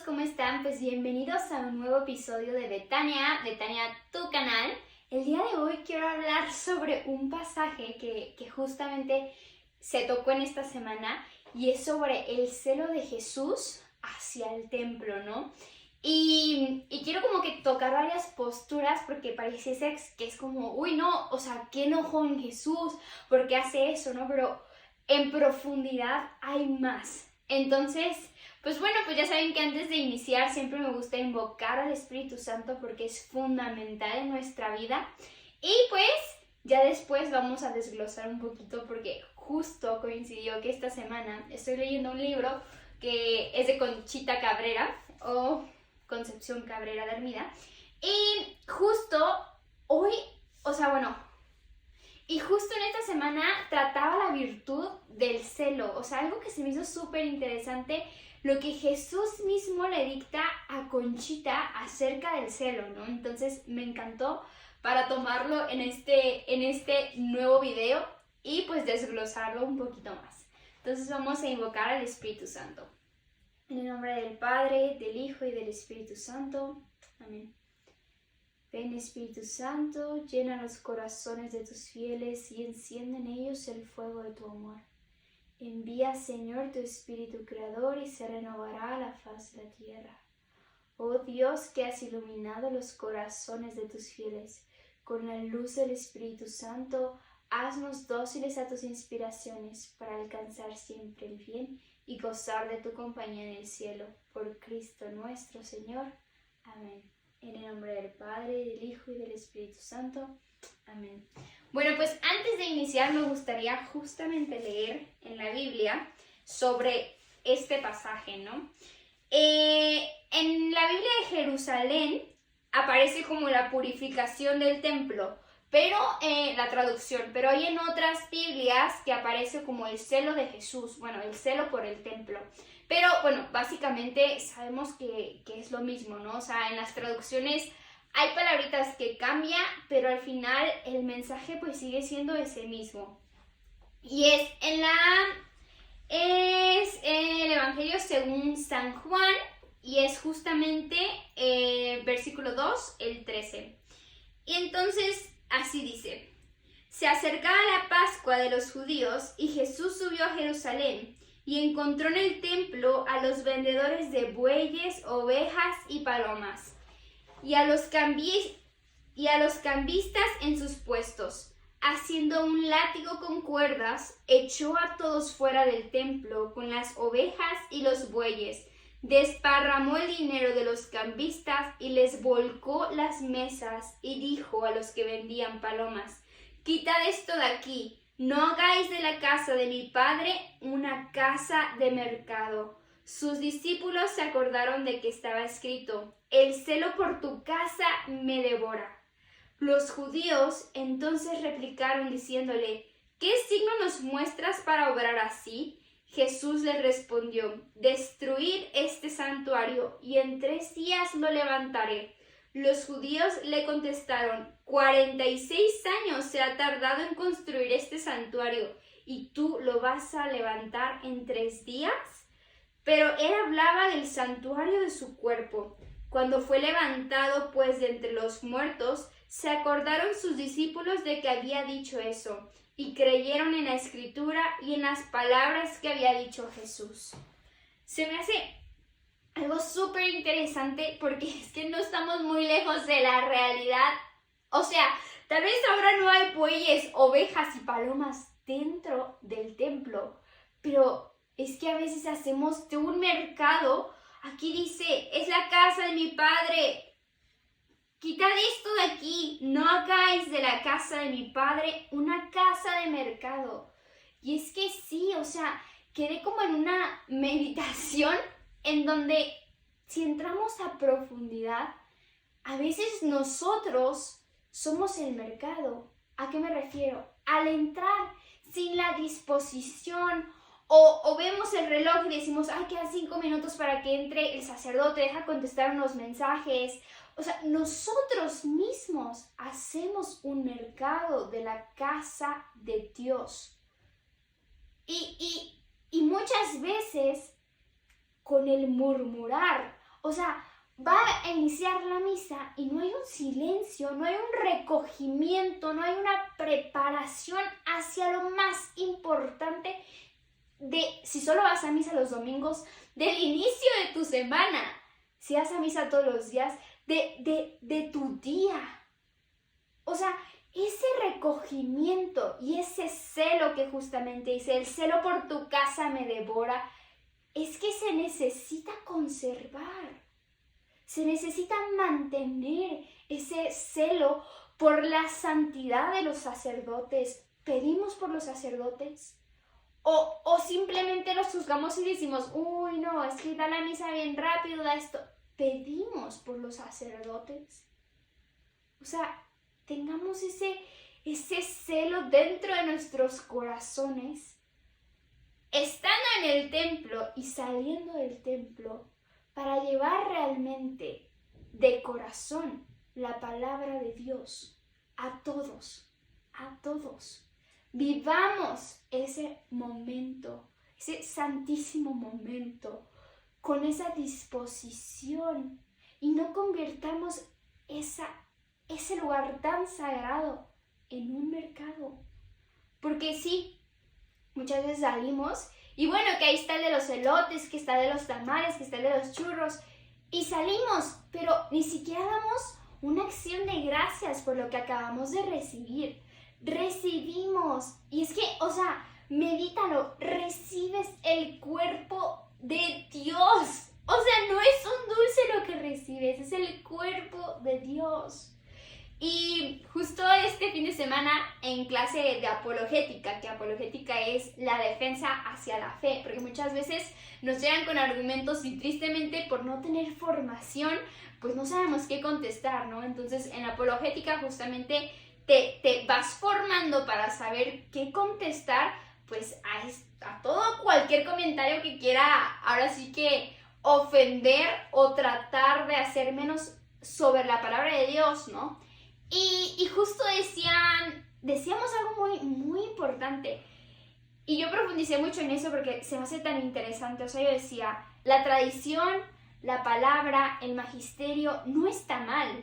¿cómo están? Pues bienvenidos a un nuevo episodio de Betania, tu canal. El día de hoy quiero hablar sobre un pasaje que justamente se tocó en esta semana y es sobre el celo de Jesús hacia el templo, ¿no? Y quiero como que tocar varias posturas porque pareciese que es como, uy, no, o sea, qué enojo en Jesús, ¿por qué hace eso, no? Pero en profundidad hay más. Entonces, pues bueno, pues ya saben que antes de iniciar siempre me gusta invocar al Espíritu Santo porque es fundamental en nuestra vida. Y pues ya después vamos a desglosar un poquito porque justo coincidió que esta semana estoy leyendo un libro que es de Conchita Cabrera o Concepción Cabrera de Armida. Y justo hoy, y justo en esta semana trataba la virtud del celo, o sea, algo que se me hizo súper interesante, lo que Jesús mismo le dicta a Conchita acerca del celo, ¿no? Entonces me encantó para tomarlo en este nuevo video y pues desglosarlo un poquito más. Entonces vamos a invocar al Espíritu Santo. En el nombre del Padre, del Hijo y del Espíritu Santo. Amén. Ven Espíritu Santo, llena los corazones de tus fieles y enciende en ellos el fuego de tu amor. Envía, Señor, tu Espíritu Creador y se renovará la faz de la tierra. Oh Dios, que has iluminado los corazones de tus fieles, con la luz del Espíritu Santo, haznos dóciles a tus inspiraciones para alcanzar siempre el bien y gozar de tu compañía en el cielo. Por Cristo nuestro Señor. Amén. En el nombre del Padre, del Hijo y del Espíritu Santo. Amén. Bueno, pues antes de iniciar me gustaría justamente leer en la Biblia sobre este pasaje, ¿no? En la Biblia de Jerusalén aparece como la purificación del templo, pero la traducción, pero hay en otras Biblias que aparece como el celo de Jesús, bueno, el celo por el templo. Pero bueno, básicamente sabemos que es lo mismo, ¿no? O sea, en las traducciones hay palabritas que cambian, pero al final el mensaje pues sigue siendo ese mismo. Y es el Evangelio según San Juan y es justamente versículo 2, el 13. Y entonces así dice: se acercaba la Pascua de los judíos y Jesús subió a Jerusalén y encontró en el templo a los vendedores de bueyes, ovejas y palomas, y a los cambistas en sus puestos. Haciendo un látigo con cuerdas, echó a todos fuera del templo con las ovejas y los bueyes, desparramó el dinero de los cambistas y les volcó las mesas, y dijo a los que vendían palomas: quitad esto de aquí. No hagáis de la casa de mi padre una casa de mercado. Sus discípulos se acordaron de que estaba escrito: el celo por tu casa me devora. Los judíos entonces replicaron diciéndole: ¿qué signo nos muestras para obrar así? Jesús les respondió: destruid este santuario y en 3 días lo levantaré. Los judíos le contestaron: 46 años se ha tardado en construir este santuario, ¿y tú lo vas a levantar en 3 días? Pero él hablaba del santuario de su cuerpo. Cuando fue levantado pues de entre los muertos, se acordaron sus discípulos de que había dicho eso, y creyeron en la Escritura y en las palabras que había dicho Jesús. Se me hace algo súper interesante porque es que no estamos muy lejos de la realidad. O sea, tal vez ahora no hay bueyes, ovejas y palomas dentro del templo, pero es que a veces hacemos de un mercado. Aquí dice: es la casa de mi padre. Quitad esto de aquí. No hagáis de la casa de mi padre una casa de mercado. Y es que sí, o sea, quedé como en una meditación en donde, si entramos a profundidad, a veces nosotros somos el mercado. ¿A qué me refiero? Al entrar sin la disposición o vemos el reloj y decimos: ay, quedan 5 minutos para que entre el sacerdote, deja contestar unos mensajes. O sea, nosotros mismos hacemos un mercado de la casa de Dios. Y muchas veces con el murmurar O sea, va a iniciar la misa y no hay un silencio, no hay un recogimiento, no hay una preparación hacia lo más importante de, si solo vas a misa los domingos, del inicio de tu semana, si vas a misa todos los días, de tu día. O sea, ese recogimiento y ese celo que justamente dice, el celo por tu casa me devora, es que se necesita conservar. Se necesita mantener ese celo por la santidad de los sacerdotes. ¿Pedimos por los sacerdotes? O simplemente los juzgamos y decimos, uy, no, es que da la misa bien rápido, da esto. ¿Pedimos por los sacerdotes? O sea, tengamos ese celo dentro de nuestros corazones, estando en el templo y saliendo del templo, para llevar realmente de corazón la palabra de Dios a todos, a todos. Vivamos ese momento, ese santísimo momento, con esa disposición y no convirtamos ese lugar tan sagrado en un mercado. Porque sí, muchas veces salimos y bueno, que ahí está el de los elotes, que está el de los tamales, que está el de los churros, y salimos, pero ni siquiera damos una acción de gracias por lo que acabamos de recibir. Recibimos, y es que, o sea, medítalo, recibes el cuerpo de Dios. O sea, no es un dulce lo que recibes, es el cuerpo de Dios. Y justo este fin de semana en clase de apologética, que apologética es la defensa hacia la fe, porque muchas veces nos llegan con argumentos y tristemente por no tener formación, pues no sabemos qué contestar, ¿no? Entonces en la apologética justamente te vas formando para saber qué contestar, pues a todo cualquier comentario que quiera, ahora sí que ofender o tratar de hacer menos sobre la palabra de Dios, ¿no? Y justo decíamos algo muy, muy importante. Y yo profundicé mucho en eso porque se me hace tan interesante. O sea, yo decía, la tradición, la palabra, el magisterio no está mal.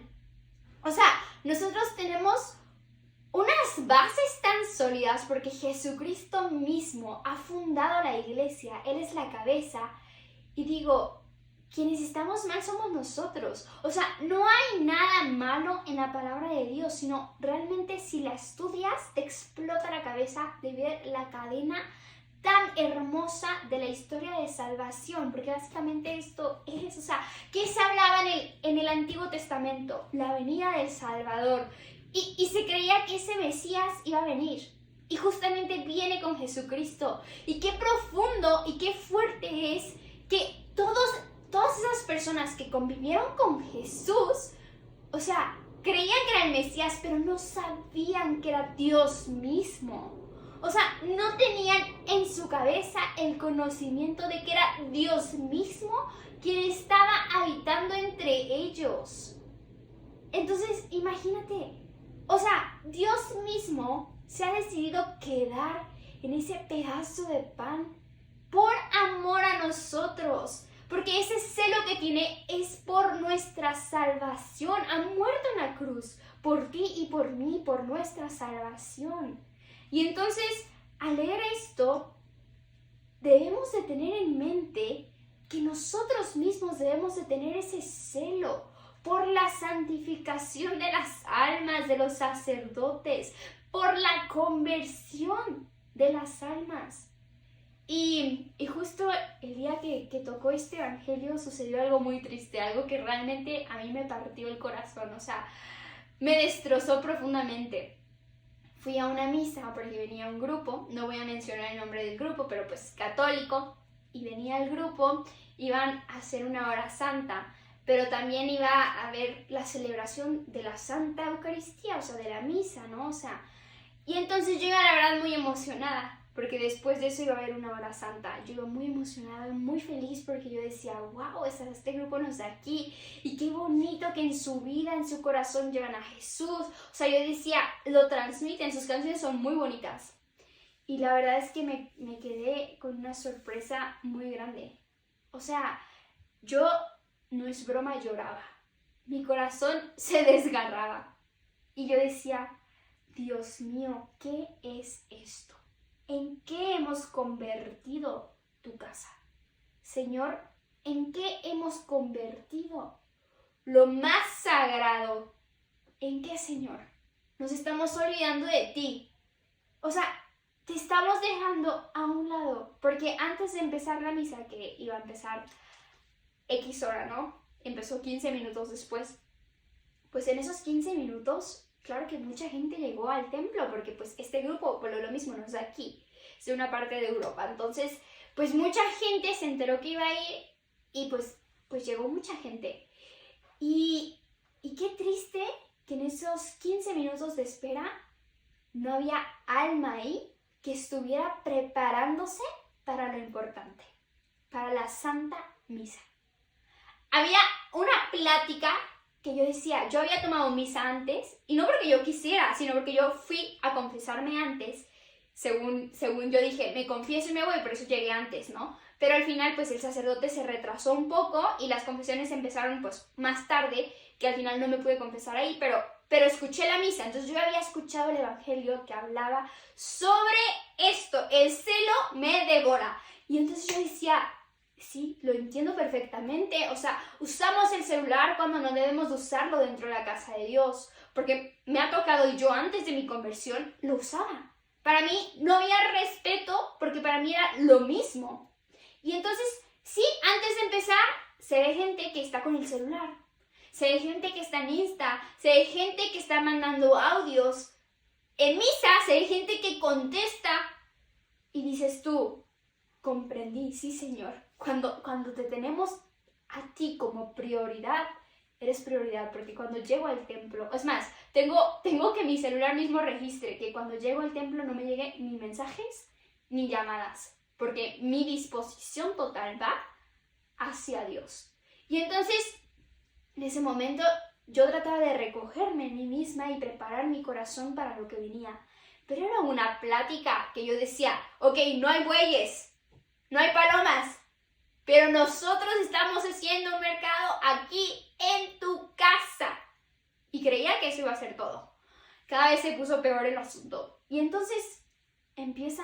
O sea, nosotros tenemos unas bases tan sólidas porque Jesucristo mismo ha fundado la iglesia. Él es la cabeza. Y digo, quienes estamos mal somos nosotros. O sea, no hay nada malo en la palabra de Dios, sino realmente si la estudias te explota la cabeza de ver la cadena tan hermosa de la historia de salvación, porque básicamente esto es, o sea, ¿qué se hablaba en el Antiguo Testamento? La venida del Salvador. Y se creía que ese Mesías iba a venir. Y justamente viene con Jesucristo. Y qué profundo y qué fuerte es que todas esas personas que convivieron con Jesús, o sea, creían que era el Mesías, pero no sabían que era Dios mismo. O sea, no tenían en su cabeza el conocimiento de que era Dios mismo quien estaba habitando entre ellos. Entonces, imagínate, o sea, Dios mismo se ha decidido quedar en ese pedazo de pan por amor a nosotros. Porque ese celo que tiene es por nuestra salvación. Ha muerto en la cruz por ti y por mí, por nuestra salvación. Y entonces, al leer esto, debemos de tener en mente que nosotros mismos debemos de tener ese celo por la santificación de las almas de los sacerdotes, por la conversión de las almas. Y justo el día que tocó este evangelio sucedió algo muy triste, algo que realmente a mí me partió el corazón, o sea, me destrozó profundamente. Fui a una misa porque venía un grupo, no voy a mencionar el nombre del grupo, pero pues católico, y venía el grupo, iban a hacer una hora santa, pero también iba a haber la celebración de la Santa Eucaristía, o sea, de la misa, ¿no? O sea, y entonces yo iba la verdad muy emocionada, porque después de eso iba a haber una hora santa. Yo iba muy emocionada, muy feliz, porque yo decía, wow, este grupo no está aquí, y qué bonito que en su vida, en su corazón llevan a Jesús. O sea, yo decía, lo transmiten, sus canciones son muy bonitas. Y la verdad es que me quedé con una sorpresa muy grande. O sea, yo no es broma, lloraba. Mi corazón se desgarraba. Y yo decía, Dios mío, ¿qué es esto? ¿En qué hemos convertido tu casa? Señor, ¿en qué hemos convertido lo más sagrado? ¿En qué, Señor? Nos estamos olvidando de ti. O sea, te estamos dejando a un lado. Porque antes de empezar la misa, que iba a empezar X hora, ¿no? Empezó 15 minutos después. Pues en esos 15 minutos, claro que mucha gente llegó al templo, porque pues este grupo, por lo mismo, no es de aquí, es de una parte de Europa. Entonces, pues mucha gente se enteró que iba a ir y pues llegó mucha gente. Y qué triste que en esos 15 minutos de espera no había alma ahí que estuviera preparándose para lo importante, para la Santa Misa. Había una plática que yo decía, yo había tomado misa antes, y no porque yo quisiera, sino porque yo fui a confesarme antes, según yo dije, me confieso y me voy, por eso llegué antes, ¿no? Pero al final, pues el sacerdote se retrasó un poco y las confesiones empezaron, pues, más tarde, que al final no me pude confesar ahí, pero escuché la misa. Entonces yo había escuchado el evangelio que hablaba sobre esto, el celo me devora. Y entonces yo decía, sí, lo entiendo perfectamente. O sea, usamos el celular cuando no debemos de usarlo dentro de la casa de Dios. Porque me ha tocado y yo antes de mi conversión lo usaba. Para mí no había respeto porque para mí era lo mismo. Y entonces, sí, antes de empezar, se ve gente que está con el celular. Se ve gente que está en Insta. Se ve gente que está mandando audios. En misa se ve gente que contesta. Y dices tú, comprendí, sí, Señor. Cuando te tenemos a ti como prioridad, eres prioridad, porque cuando llego al templo, es más, tengo que mi celular mismo registre que cuando llego al templo no me lleguen ni mensajes ni llamadas, porque mi disposición total va hacia Dios. Y entonces, en ese momento, yo trataba de recogerme en mí misma y preparar mi corazón para lo que venía. Pero era una plática que yo decía, ok, no hay bueyes, no hay palomas, pero nosotros estamos haciendo un mercado aquí en tu casa. Y creía que eso iba a ser todo. Cada vez se puso peor el asunto. Y entonces empieza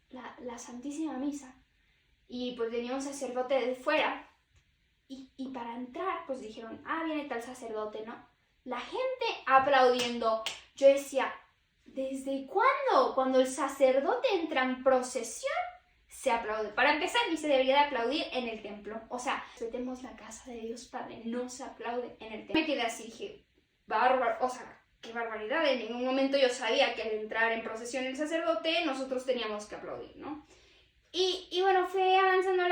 la Santísima Misa. Y pues venía un sacerdote de fuera. Y para entrar, pues dijeron, viene tal sacerdote, ¿no? La gente aplaudiendo. Yo decía, ¿desde cuándo? Cuando el sacerdote entra en procesión, se aplaude. Para empezar, ni se debería de aplaudir en el templo. O sea, respetemos la casa de Dios Padre, no se aplaude en el templo. Me quedé así, dije, bárbaro, o sea, qué barbaridad. En ningún momento yo sabía que al entrar en procesión el sacerdote, nosotros teníamos que aplaudir, ¿no? Y bueno, fue avanzando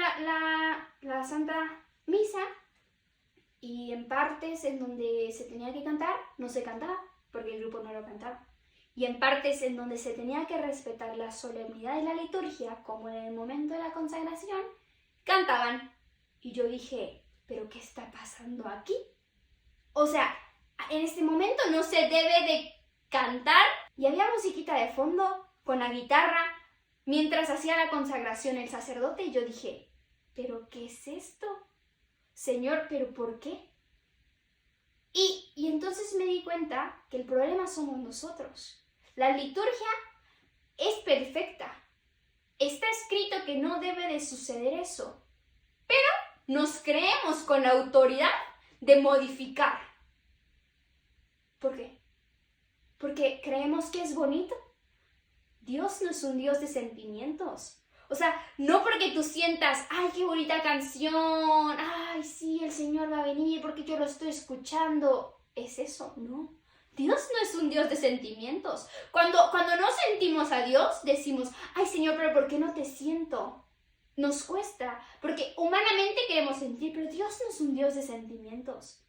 la Santa Misa, y en partes en donde se tenía que cantar, no se cantaba, porque el grupo no lo cantaba. Y en partes en donde se tenía que respetar la solemnidad de la liturgia, como en el momento de la consagración, cantaban. Y yo dije, ¿pero qué está pasando aquí? O sea, en este momento no se debe de cantar. Y había musiquita de fondo, con la guitarra, mientras hacía la consagración el sacerdote, y yo dije, ¿pero qué es esto? Señor, ¿pero por qué? Y entonces me di cuenta que el problema somos nosotros. La liturgia es perfecta. Está escrito que no debe de suceder eso. Pero nos creemos con la autoridad de modificar. ¿Por qué? Porque creemos que es bonito. Dios no es un Dios de sentimientos. O sea, no porque tú sientas, ¡ay, qué bonita canción! ¡Ay, sí, el Señor va a venir porque yo lo estoy escuchando! Es eso, no. Dios no es un Dios de sentimientos. Cuando no sentimos a Dios, decimos, ¡ay, Señor, pero ¿por qué no te siento? Nos cuesta, porque humanamente queremos sentir, pero Dios no es un Dios de sentimientos.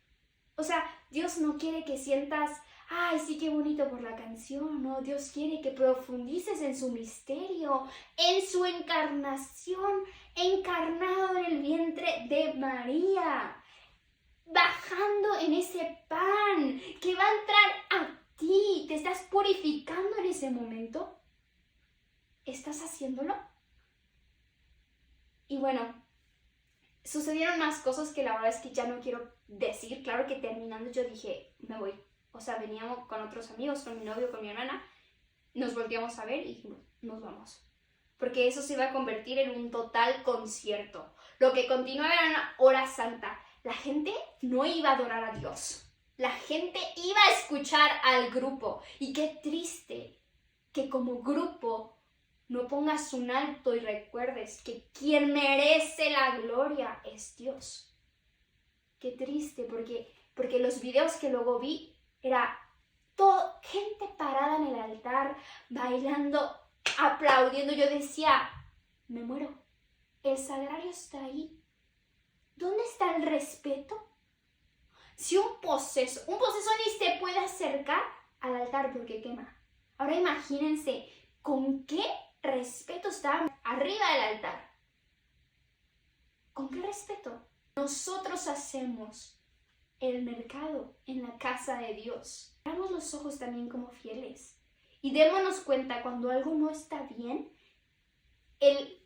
O sea, Dios no quiere que sientas, ¡ay, sí, qué bonito por la canción! No, Dios quiere que profundices en su misterio, en su encarnación, encarnado en el vientre de María, bajando en ese pan que va a entrar a ti. ¿Te estás purificando en ese momento? ¿Estás haciéndolo? Y bueno, sucedieron más cosas que la verdad es que ya no quiero decir. Claro que terminando yo dije, me voy. O sea, veníamos con otros amigos, con mi novio, con mi hermana, nos volteamos a ver y dijimos, nos vamos. Porque eso se iba a convertir en un total concierto. Lo que continuaba era una hora santa. La gente no iba a adorar a Dios. La gente iba a escuchar al grupo. Y qué triste que como grupo no pongas un alto y recuerdes que quien merece la gloria es Dios. Qué triste, porque los videos que luego vi era gente parada en el altar, bailando, aplaudiendo. Yo decía, me muero. El sagrario está ahí. ¿Dónde está el respeto? Si un poseso ni se puede acercar al altar porque quema. Ahora imagínense con qué respeto estaban arriba del altar. ¿Con qué respeto? Nosotros hacemos el mercado en la casa de Dios. Abramos los ojos también como fieles y démonos cuenta cuando algo no está bien, el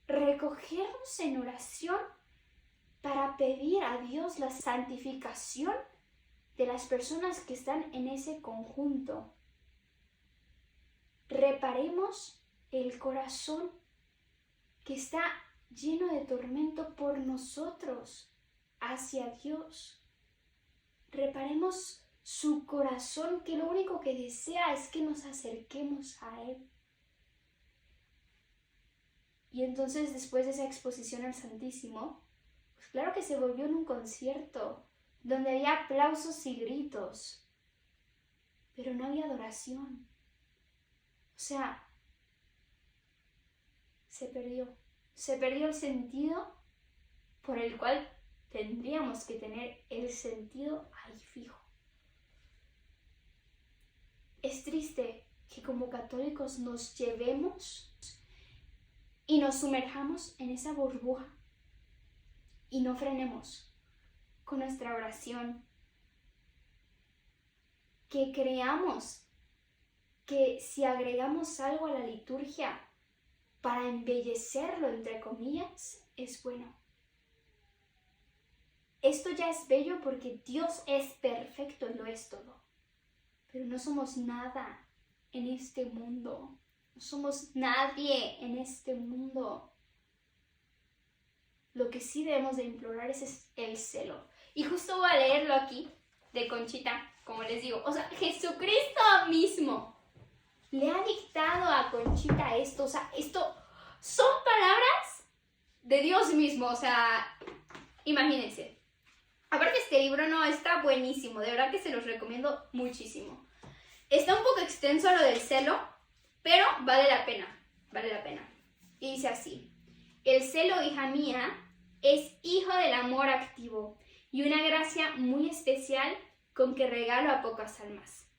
recogernos en oración para pedir a Dios la santificación de las personas que están en ese conjunto. Reparemos el corazón que está lleno de tormento por nosotros hacia Dios. Reparemos su corazón que lo único que desea es que nos acerquemos a Él. Y entonces después de esa exposición al Santísimo, pues claro que se volvió en un concierto donde había aplausos y gritos, pero no había adoración. O sea, se perdió el sentido por el cual tendríamos que tener el sentido ahí fijo. Es triste que como católicos nos llevemos y nos sumerjamos en esa burbuja y no frenemos con nuestra oración. Que creamos que si agregamos algo a la liturgia para embellecerlo, entre comillas, es bueno. Esto ya es bello porque Dios es perfecto y lo es todo. Pero no somos nada en este mundo. No somos nadie en este mundo. Lo que sí debemos de implorar es el celo. Y justo voy a leerlo aquí de Conchita, como les digo. O sea, Jesucristo mismo le ha dictado a Conchita esto. O sea, esto son palabras de Dios mismo. O sea, imagínense. Aparte este libro no está buenísimo, de verdad que se los recomiendo muchísimo. Está un poco extenso lo del celo, pero vale la pena. Y dice así: el celo, hija mía, es hijo del amor activo y una gracia muy especial con que regalo a pocas almas.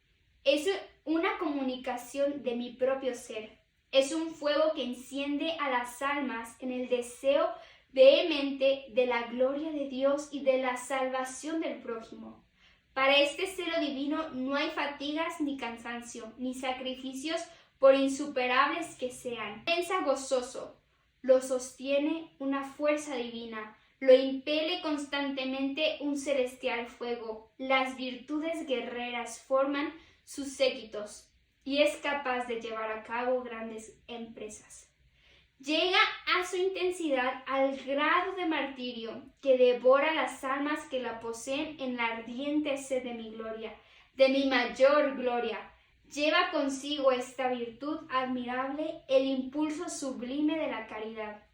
Es una comunicación de mi propio ser, es un fuego que enciende a las almas en el deseo vehemente de la gloria de Dios y de la salvación del prójimo. Para este celo divino no hay fatigas ni cansancio, ni sacrificios por insuperables que sean. Piensa gozoso, lo sostiene una fuerza divina, lo impele constantemente un celestial fuego. Las virtudes guerreras forman sus séquitos y es capaz de llevar a cabo grandes empresas. Llega a su intensidad al grado de martirio que devora las almas que la poseen en la ardiente sed de mi gloria, de mi mayor gloria. Lleva consigo esta virtud admirable el impulso sublime de la caridad.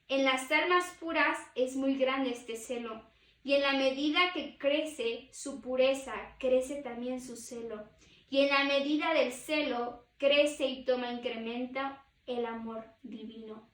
En las almas puras es muy grande este celo, y en la medida que crece su pureza, crece también su celo, y en la medida del celo crece y toma incremento el amor divino.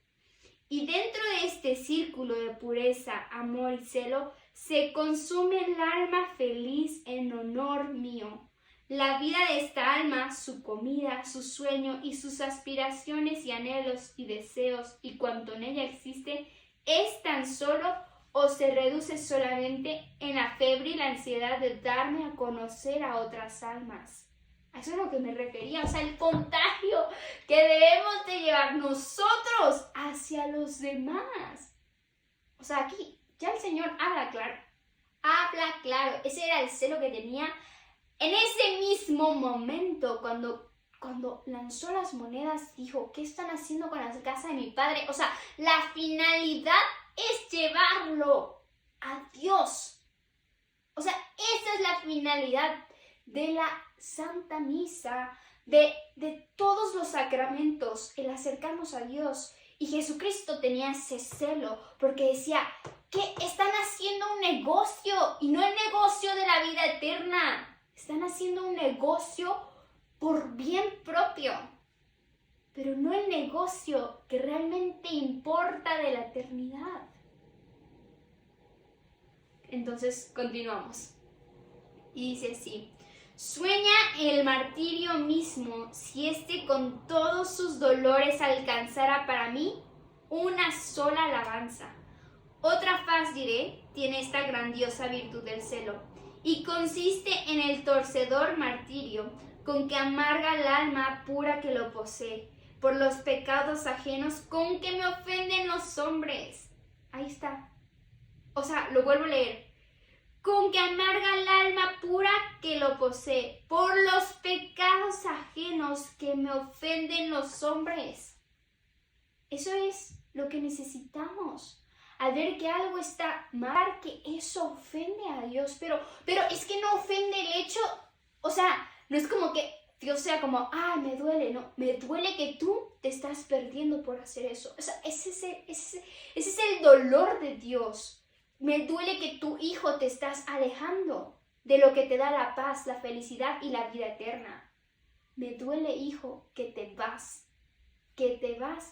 Y dentro de este círculo de pureza, amor y celo, se consume el alma feliz en honor mío. La vida de esta alma, su comida, su sueño y sus aspiraciones y anhelos y deseos y cuanto en ella existe, es tan solo o se reduce solamente en la febril ansiedad de darme a conocer a otras almas. A eso es a lo que me refería, o sea, el contagio que debemos de llevar nosotros hacia los demás. O sea, aquí ya el Señor habla claro. Ese era el celo que tenía en ese mismo momento cuando lanzó las monedas. Dijo, ¿qué están haciendo con la casa de mi padre? O sea, la finalidad es llevarlo a Dios. O sea, esa es la finalidad de la Santa Misa, de todos los sacramentos, el acercarnos a Dios. Y Jesucristo tenía ese celo porque decía que están haciendo un negocio y no el negocio de la vida eterna. Están haciendo un negocio por bien propio, pero no el negocio que realmente importa de la eternidad. Entonces continuamos. Y dice así: sueña el martirio mismo si con todos sus dolores alcanzara para mí una sola alabanza. Otra faz, diré, tiene esta grandiosa virtud del celo, y consiste en el torcedor martirio, con que amarga el alma pura que lo posee, por los pecados ajenos con que me ofenden los hombres. Ahí está. O sea, lo vuelvo a leer. Con que amarga el alma pura que lo posee, por los pecados ajenos que me ofenden los hombres. Eso es lo que necesitamos. Al ver que algo está mal, que eso ofende a Dios, pero es que no ofende el hecho, o sea, no es como que Dios sea como, me duele, no, me duele que tú te estás perdiendo por hacer eso. O sea, ese es el dolor de Dios. Me duele que tu hijo te estás alejando de lo que te da la paz, la felicidad y la vida eterna. Me duele, hijo, que te vas. Que te vas.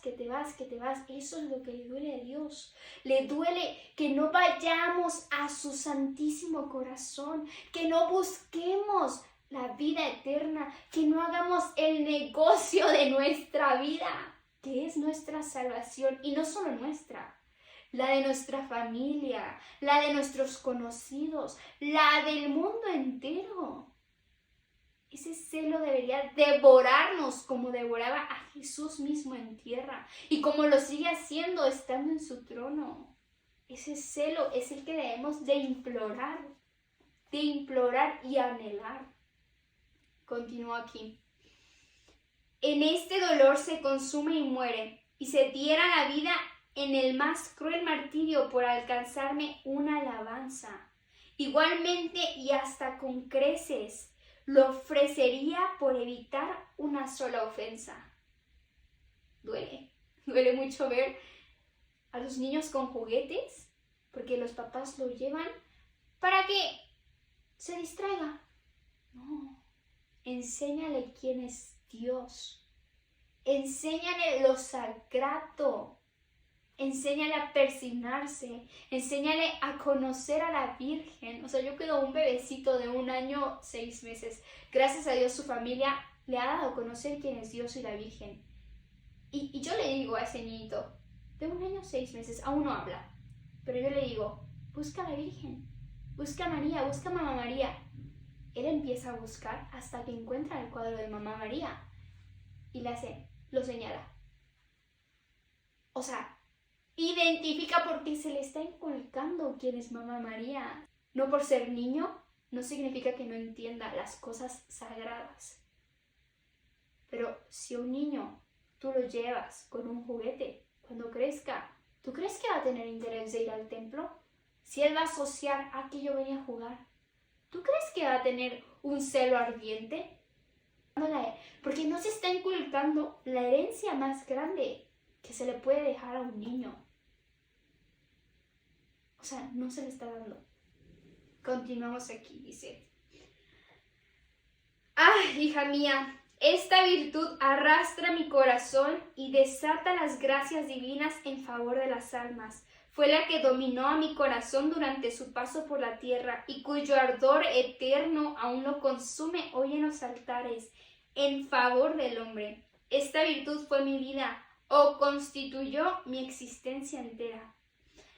Eso es lo que le duele a Dios. Le duele que no vayamos a su santísimo corazón, que no busquemos la vida eterna, que no hagamos el negocio de nuestra vida, que es nuestra salvación, y no solo nuestra, la de nuestra familia, la de nuestros conocidos, la del mundo entero. Ese celo debería devorarnos como devoraba a Jesús mismo en tierra y como lo sigue haciendo estando en su trono. Ese celo es el que debemos de implorar y anhelar. Continúo aquí. En este dolor se consume y muere, y se diera la vida en el más cruel martirio por alcanzarme una alabanza. Igualmente y hasta con creces lo ofrecería por evitar una sola ofensa. Duele mucho ver a los niños con juguetes, porque los papás lo llevan para que se distraiga. No, enséñale quién es Dios. Enséñale lo sagrado. Enséñale a persignarse, enséñale a conocer a la Virgen. O sea, yo cuido a un bebecito de 1 año, 6 meses. Gracias a Dios su familia le ha dado a conocer quién es Dios y la Virgen. Y yo le digo a ese niñito, de 1 año, 6 meses, aún no habla. Pero yo le digo, busca a la Virgen, busca a María, busca a Mamá María. Él empieza a buscar hasta que encuentra el cuadro de Mamá María. Y lo señala. O sea, identifica porque se le está inculcando quién es Mamá María. No por ser niño, no significa que no entienda las cosas sagradas. Pero si a un niño tú lo llevas con un juguete, cuando crezca, ¿tú crees que va a tener interés de ir al templo? Si él va a asociar a que yo venía a jugar, ¿tú crees que va a tener un celo ardiente? Porque no se está inculcando la herencia más grande que se le puede dejar a un niño. O sea, no se le está dando. Continuamos aquí, dice. Hija mía, esta virtud arrastra mi corazón y desata las gracias divinas en favor de las almas. Fue la que dominó a mi corazón durante su paso por la tierra y cuyo ardor eterno aún lo consume hoy en los altares en favor del hombre. Esta virtud fue mi vida o constituyó mi existencia entera.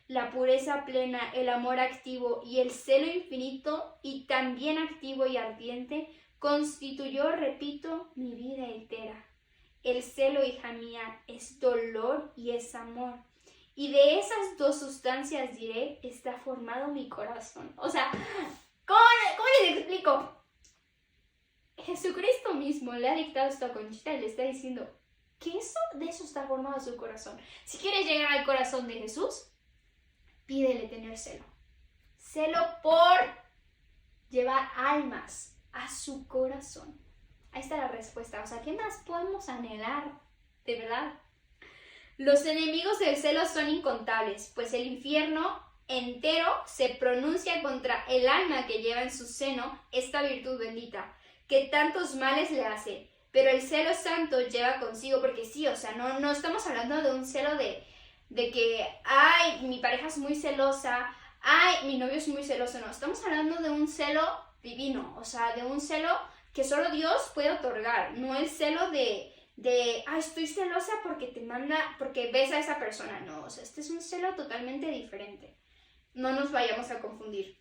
La pureza plena, el amor activo y el celo infinito y también activo y ardiente constituyó, repito, mi vida entera. El celo, hija mía, es dolor y es amor. y de esas dos sustancias, diré, está formado mi corazón. O sea, ¿cómo les explico? Jesucristo mismo le ha dictado esto a Conchita y le está diciendo que de eso está formado su corazón. Si quieres llegar al corazón de Jesús, pídele tener celo. Celo por llevar almas a su corazón. Ahí está la respuesta. O sea, ¿qué más podemos anhelar? De verdad. Los enemigos del celo son incontables, pues el infierno entero se pronuncia contra el alma que lleva en su seno esta virtud bendita, que tantos males le hace. Pero el celo santo lleva consigo, porque sí, o sea, no estamos hablando de un celo de que, ay, mi pareja es muy celosa, ay, mi novio es muy celoso, no, estamos hablando de un celo divino, o sea, de un celo que solo Dios puede otorgar, no el celo de ay, estoy celosa porque ves a esa persona, no, o sea, este es un celo totalmente diferente, no nos vayamos a confundir.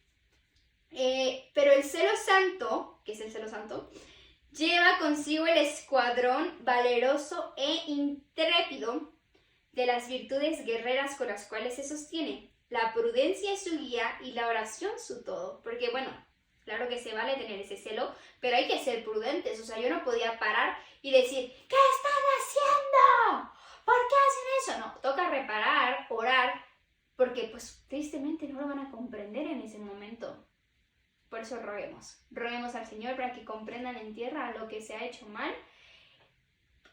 Pero el celo santo, que es el celo santo, lleva consigo el escuadrón valeroso e intrépido de las virtudes guerreras con las cuales se sostiene. La prudencia es su guía y la oración su todo. Porque bueno, claro que se vale tener ese celo, pero hay que ser prudentes. O sea, yo no podía parar y decir, ¿qué están haciendo? ¿Por qué hacen eso? No, toca reparar, orar, porque pues tristemente no lo van a comprender en ese momento. Por eso roguemos al Señor para que comprendan en tierra lo que se ha hecho mal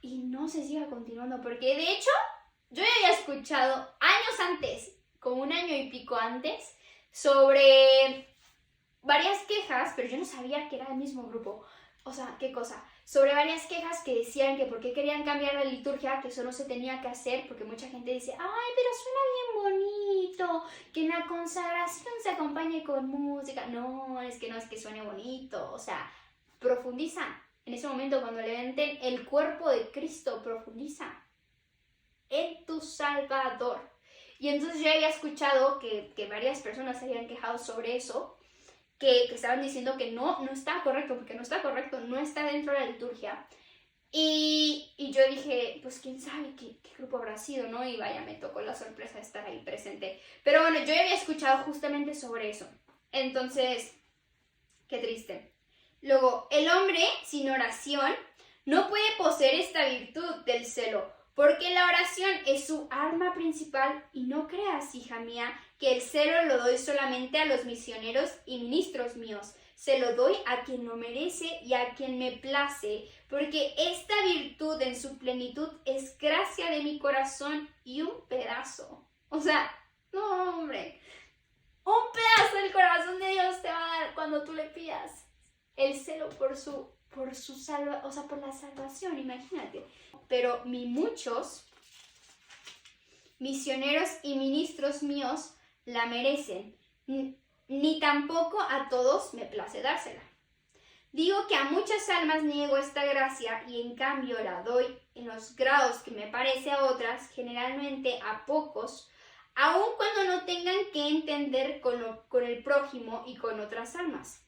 y no se siga continuando, porque de hecho yo ya había escuchado años antes, como un año y pico antes, sobre varias quejas, pero yo no sabía que era el mismo grupo. O sea, ¿qué cosa? Sobre varias quejas que decían que por qué querían cambiar la liturgia, que eso no se tenía que hacer, porque mucha gente dice, ay, pero suena bien bonito, que en la consagración se acompañe con música. No es que suene bonito, o sea, profundiza. En ese momento cuando levanten el cuerpo de Cristo, profundiza en tu Salvador. Y entonces yo había escuchado que varias personas se habían quejado sobre eso, que estaban diciendo que no está correcto, porque no está correcto, no está dentro de la liturgia. Y yo dije, pues quién sabe qué grupo habrá sido, ¿no? Y vaya, me tocó la sorpresa de estar ahí presente. Pero bueno, yo ya había escuchado justamente sobre eso. Entonces, qué triste. Luego, el hombre sin oración no puede poseer esta virtud del celo, porque la oración es su arma principal y no creas, hija mía, que el celo lo doy solamente a los misioneros y ministros míos. Se lo doy a quien lo merece y a quien me place, porque esta virtud en su plenitud es gracia de mi corazón y un pedazo. O sea, no, hombre, un pedazo del corazón de Dios te va a dar cuando tú le pidas el celo por la salvación, imagínate. Pero muchos misioneros y ministros míos la merecen, ni tampoco a todos me place dársela. Digo que a muchas almas niego esta gracia y en cambio la doy en los grados que me parece a otras, generalmente a pocos, aun cuando no tengan que entender con el prójimo y con otras almas.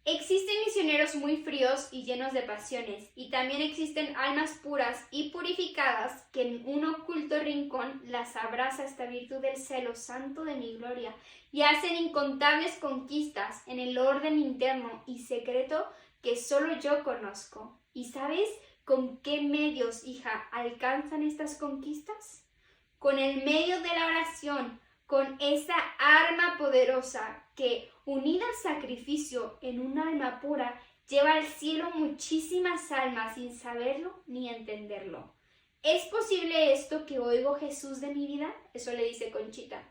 Existen misioneros muy fríos y llenos de pasiones, y también existen almas puras y purificadas que en un oculto rincón las abraza esta virtud del celo santo de mi gloria y hacen incontables conquistas en el orden interno y secreto que solo yo conozco. ¿Y sabes con qué medios, hija, alcanzan estas conquistas? Con el medio de la oración, con esa arma poderosa que, unida al sacrificio en un alma pura, lleva al cielo muchísimas almas sin saberlo ni entenderlo. ¿Es posible esto que oigo, Jesús de mi vida? Eso le dice Conchita.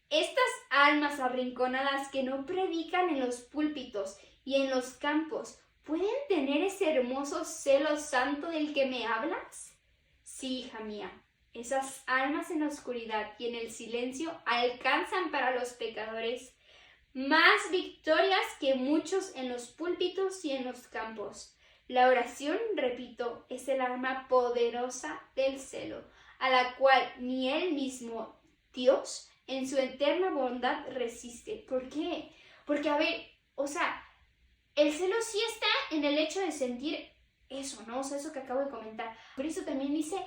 Estas almas arrinconadas que no predican en los púlpitos y en los campos, ¿pueden tener ese hermoso celo santo del que me hablas? Sí, hija mía. Esas almas en la oscuridad y en el silencio alcanzan para los pecadores más victorias que muchos en los púlpitos y en los campos. La oración, repito, es el arma poderosa del celo, a la cual ni él mismo, Dios, en su eterna bondad resiste. ¿Por qué? Porque, a ver, o sea, el celo sí está en el hecho de sentir eso, ¿no? O sea, eso que acabo de comentar. Por eso también dice,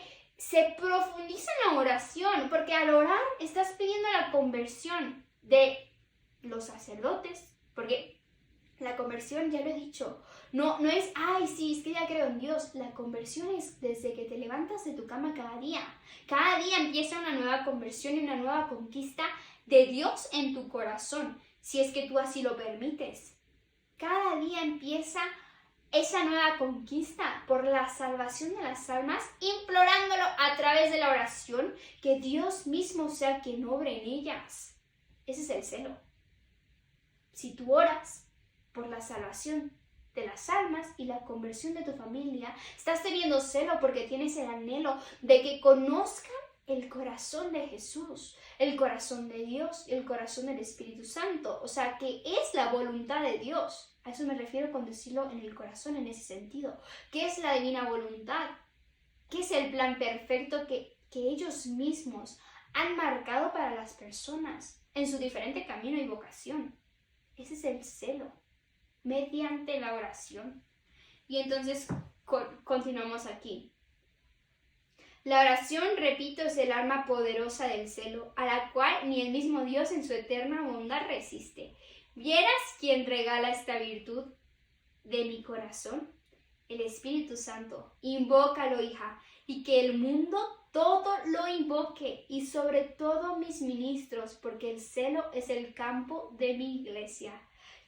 se profundiza en la oración, porque al orar estás pidiendo la conversión de los sacerdotes, porque la conversión, ya lo he dicho, no es, ay, sí, es que ya creo en Dios. La conversión es desde que te levantas de tu cama cada día. Cada día empieza una nueva conversión y una nueva conquista de Dios en tu corazón, si es que tú así lo permites. Cada día empieza esa nueva conquista por la salvación de las almas, implorándolo a través de la oración, que Dios mismo sea quien obre en ellas. Ese es el celo. Si tú oras por la salvación de las almas y la conversión de tu familia, estás teniendo celo porque tienes el anhelo de que conozcan el corazón de Jesús, el corazón de Dios y el corazón del Espíritu Santo. O sea, que es la voluntad de Dios. A eso me refiero con decirlo en el corazón, en ese sentido. ¿Qué es la divina voluntad? ¿Qué es el plan perfecto que ellos mismos han marcado para las personas en su diferente camino y vocación? Ese es el celo, mediante la oración. Y entonces continuamos aquí. La oración, repito, es el arma poderosa del celo, a la cual ni el mismo Dios en su eterna bondad resiste. ¿Vieras quién regala esta virtud de mi corazón? El Espíritu Santo. Invócalo, hija, y que el mundo todo lo invoque, y sobre todo mis ministros, porque el celo es el campo de mi iglesia.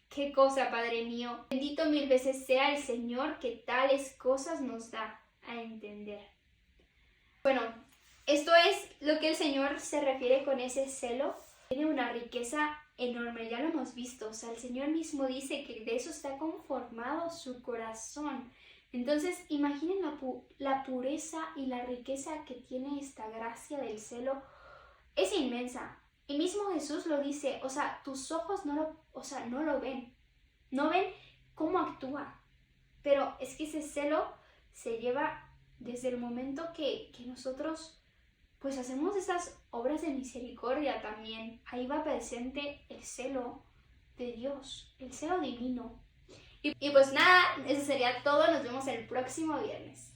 ¡Qué cosa, Padre mío! Bendito mil veces sea el Señor, que tales cosas nos da a entender. Bueno, esto es lo que el Señor se refiere con ese celo. Tiene una riqueza enorme, ya lo hemos visto. O sea, el Señor mismo dice que de eso está conformado su corazón. Entonces, imaginen la pureza y la riqueza que tiene esta gracia del celo. Es inmensa. Y mismo Jesús lo dice, o sea, tus ojos no lo ven. No ven cómo actúa. Pero es que ese celo se lleva desde el momento que nosotros pues hacemos esas obras de misericordia también. Ahí va presente el celo de Dios, el celo divino. Y pues nada, eso sería todo. Nos vemos el próximo viernes.